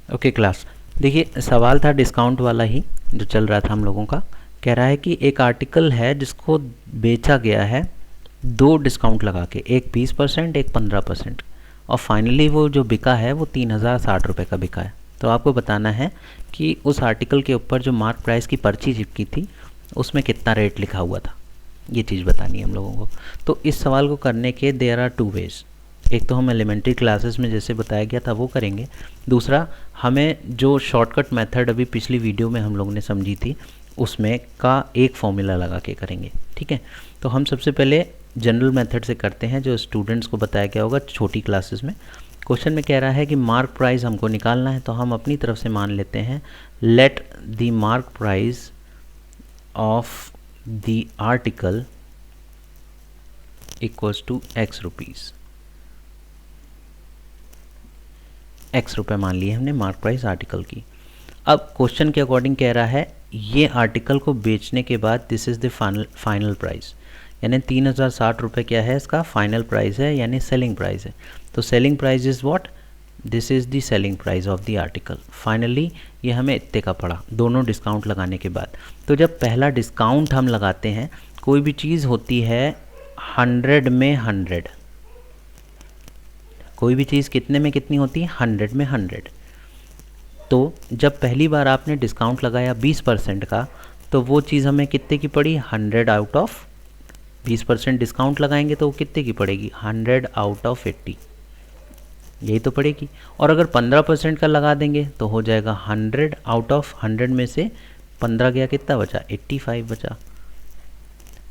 Okay class, देखिए सवाल था डिस्काउंट वाला ही जो चल रहा था हम लोगों का। कह रहा है कि एक आर्टिकल है जिसको बेचा गया है दो डिस्काउंट लगा के, एक 20% एक 15%, और फाइनली वो जो बिका है वो 3060 रुपये का बिका है। तो आपको बताना है कि उस आर्टिकल के ऊपर जो मार्क प्राइस की पर्ची चिपकी थी उसमें कितना रेट लिखा हुआ था, ये चीज़ बतानी है हम लोगों को। तो इस सवाल को करने के देयर आर टू वेज। एक तो हम एलिमेंट्री क्लासेस में जैसे बताया गया था वो करेंगे, दूसरा हमें जो शॉर्टकट मेथड अभी पिछली वीडियो में हम लोगों ने समझी थी उसमें का एक फॉर्मूला लगा के करेंगे। ठीक है, तो हम सबसे पहले जनरल मेथड से करते हैं जो स्टूडेंट्स को बताया गया होगा छोटी क्लासेस में। क्वेश्चन में कह रहा है कि मार्क प्राइस हमको निकालना है, तो हम अपनी तरफ से मान लेते हैं let the mark price of the article equals to x rupees. X रुपये मान लिए हमने मार्क प्राइस आर्टिकल की। अब क्वेश्चन के अकॉर्डिंग कह रहा है ये आर्टिकल को बेचने के बाद this is the final price, यानी 3060 रुपये क्या है इसका फाइनल प्राइस है, यानी सेलिंग प्राइस है। तो selling price is what, this is the selling price of the article. Finally ये हमें इतने का पड़ा दोनों डिस्काउंट लगाने के बाद। तो जब पहला डिस्काउंट हम लगाते हैं, कोई भी चीज़ होती है 100 में 100, कोई भी चीज़ कितने में कितनी होती है 100 में 100। तो जब पहली बार आपने डिस्काउंट लगाया 20% का, तो वो चीज़ हमें कितने की पड़ी 100 आउट ऑफ 20% डिस्काउंट लगाएंगे तो वो कितने की पड़ेगी 100 आउट ऑफ 80, यही तो पड़ेगी। और अगर 15% का लगा देंगे तो हो जाएगा 100 आउट ऑफ 100 में से 15 गया, कितना बचा 85 बचा।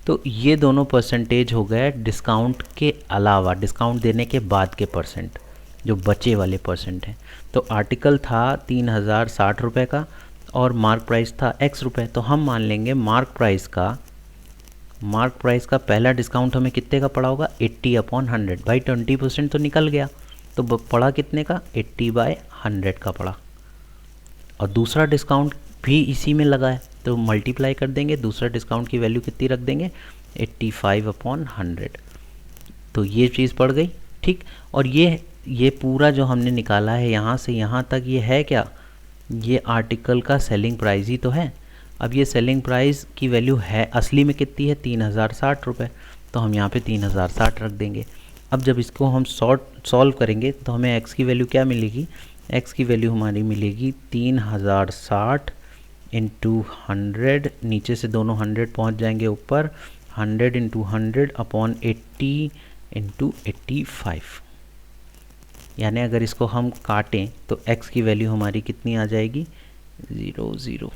तो ये दोनों परसेंटेज हो गए डिस्काउंट के अलावा, डिस्काउंट देने के बाद के परसेंट, जो बचे वाले परसेंट हैं। तो आर्टिकल था 3060 रुपये का और मार्क प्राइस था एक्स रुपये। तो हम मान लेंगे मार्क प्राइस का पहला डिस्काउंट हमें कितने का पड़ा होगा 80/100। भाई 20% तो निकल गया, तो पड़ा कितने का 80/100 का पड़ा। और दूसरा डिस्काउंट भी इसी में लगा है तो मल्टीप्लाई कर देंगे, दूसरा डिस्काउंट की वैल्यू कितनी रख देंगे 85/100। तो ये चीज़ पड़ गई। ठीक, और ये पूरा जो हमने निकाला है यहाँ से यहाँ तक, ये है क्या, ये आर्टिकल का सेलिंग प्राइस ही तो है। अब ये सेलिंग प्राइस की वैल्यू है असली में कितनी है 3060 रुपये, तो हम यहाँ पे 3060 रख देंगे। अब जब इसको हम सॉल्व करेंगे तो हमें x की वैल्यू क्या मिलेगी, x की वैल्यू हमारी मिलेगी 3060 इंटू 100, नीचे से दोनों 100 पहुँच जाएंगे ऊपर, 100 इंटू 100/80 इंटू 85। यानी अगर इसको हम काटें तो x की वैल्यू हमारी कितनी आ जाएगी 0 0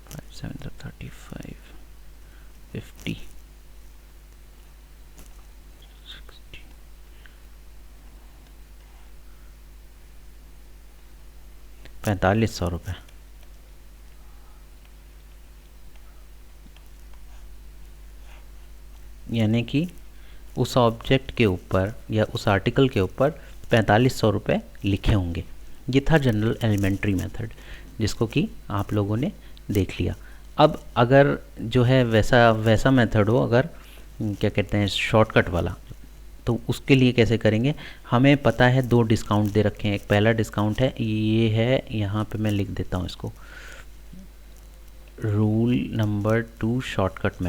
5 7 35 50 60 4500 रुपये। यानी कि उस ऑब्जेक्ट के ऊपर या उस आर्टिकल के ऊपर 4500 रुपये लिखे होंगे। ये था जनरल एलिमेंट्री मेथड जिसको कि आप लोगों ने देख लिया। अब अगर जो है वैसा मेथड हो, अगर क्या कहते हैं शॉर्टकट वाला, तो उसके लिए कैसे करेंगे। हमें पता है दो डिस्काउंट दे रखे हैं, एक पहला डिस्काउंट है ये है, यहाँ पे मैं लिख देता हूँ इसको, रूल नंबर 2 शॉर्टकट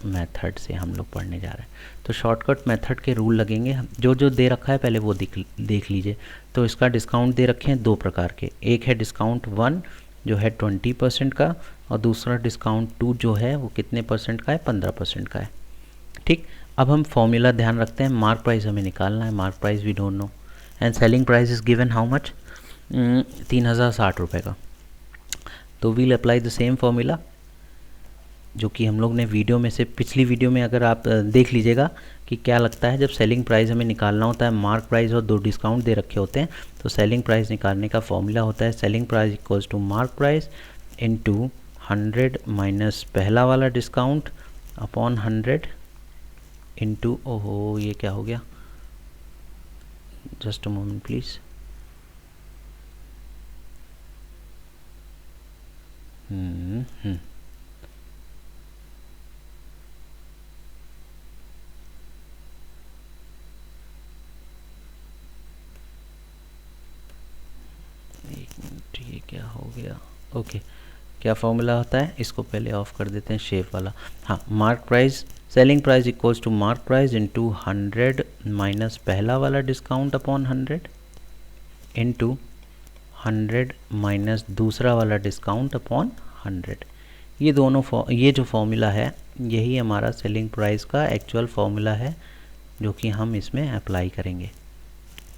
मेथड से हम लोग पढ़ने जा रहे हैं। तो शॉर्टकट मेथड के रूल लगेंगे, जो जो दे रखा है पहले वो देख लीजिए। तो इसका डिस्काउंट दे रखे हैं दो प्रकार के, एक है डिस्काउंट 1 जो है 20% का, और दूसरा डिस्काउंट 2 जो है वो कितने परसेंट का है 15% का है। ठीक, अब हम फॉर्मूला ध्यान रखते हैं, मार्क प्राइस हमें निकालना है, mark price we don't know and selling price is given how much 3060 रुपये का। तो we'll apply the same formula जो कि हम लोग ने वीडियो में से पिछली वीडियो में अगर आप देख लीजिएगा कि क्या लगता है जब सेलिंग प्राइस हमें निकालना होता है, मार्क प्राइस और दो डिस्काउंट दे रखे होते हैं, तो सेलिंग प्राइस निकालने का फॉर्मूला होता है selling price equals to mark price into 100 minus पहला वाला डिस्काउंट अपॉन 100 इंटू, ओहो ये क्या हो गया, जस्ट अ मोमेंट प्लीज़। क्या हो गया, ओके। क्या फॉर्मूला होता है, इसको पहले ऑफ कर देते हैं शेप वाला। हाँ, mark price, selling price equals to mark price into 100 minus पहला वाला डिस्काउंट अपॉन 100 इनटू 100 माइनस दूसरा वाला डिस्काउंट अपॉन 100। ये जो फॉर्मूला है यही हमारा सेलिंग प्राइस का एक्चुअल फॉर्मूला है जो कि हम इसमें अप्लाई करेंगे।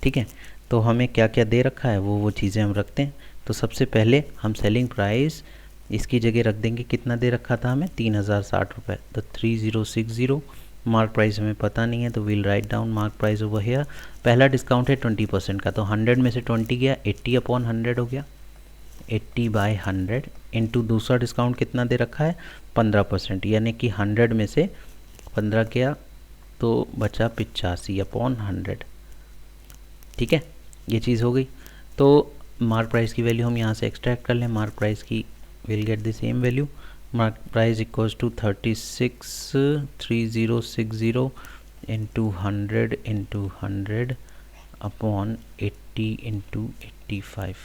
ठीक है, तो हमें क्या क्या दे रखा है वो चीज़ें हम रखते हैं। तो सबसे पहले हम सेलिंग प्राइस इसकी जगह रख देंगे, कितना दे रखा था हमें, 3060 रुपये, तो 3060। मार्क प्राइस हमें पता नहीं है तो we'll write down mark price over here. पहला डिस्काउंट है 20% का, तो 100 में से 20 गया, 80 अपॉन 100 हो गया, 80 बाई 100 इंटू दूसरा डिस्काउंट कितना दे रखा है 15%, यानी कि 100 में से 15 गया तो बचा 85 अपॉन 100। ठीक है, ये चीज़ हो गई। तो मार्क प्राइस की वैल्यू हम यहाँ से एक्सट्रैक्ट कर लें। मार्क प्राइस की will get the same value, mark price equals to 363060 into 100 upon 80 into 85।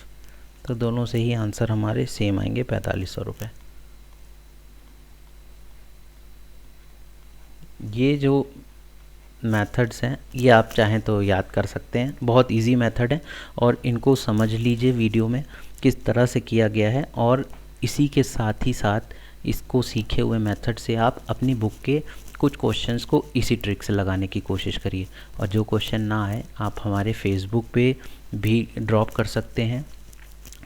तो दोनों से ही आंसर हमारे सेम आएंगे, 4500 रुपये। ये जो मेथड्स हैं ये आप चाहें तो याद कर सकते हैं, बहुत इजी मेथड है और इनको समझ लीजिए वीडियो में किस तरह से किया गया है, और इसी के साथ ही साथ इसको सीखे हुए मेथड से आप अपनी बुक के कुछ क्वेश्चंस को इसी ट्रिक से लगाने की कोशिश करिए। और जो क्वेश्चन ना आए आप हमारे फेसबुक पे भी ड्रॉप कर सकते हैं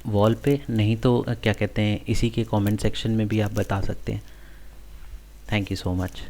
वॉल पे, नहीं तो क्या कहते हैं इसी के कमेंट सेक्शन में भी आप बता सकते हैं। Thank you so much.